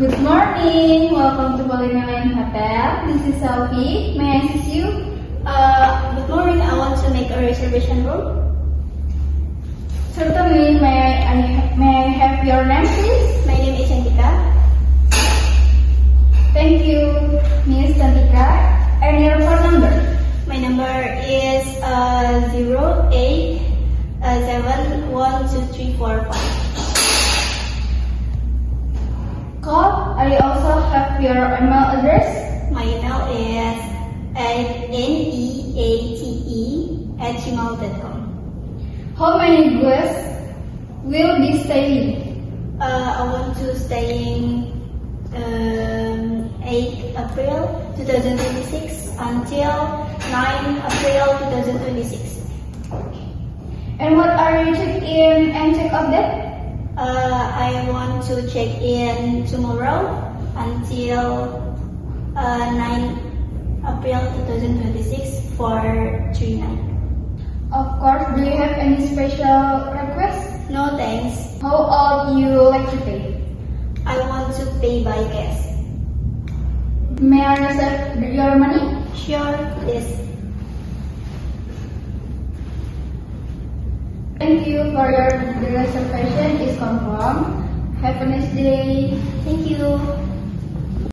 Good morning. Welcome to Paulina Lane Hotel. This is Selfie. May I assist you? Good morning. I want to make a reservation room. Certainly. May I have your name, please? My name is Chantika. Thank you, Miss Chantika. And your phone number? My number is 08712345. Call. I also have your email address. My email is neate@gmail.com. How many guests will be staying? I want to staying 8 April 2026 until 9 April 2026. And what are your check-in and check-out date? I want to check in tomorrow until 9 April 2026 for 3 nights. Of course. Do you have any special requests? No thanks. How old you like to pay? I want to pay by cash. May I reserve your money? Sure, please. Thank you for the reservation is confirmed. Have a nice day. Thank you.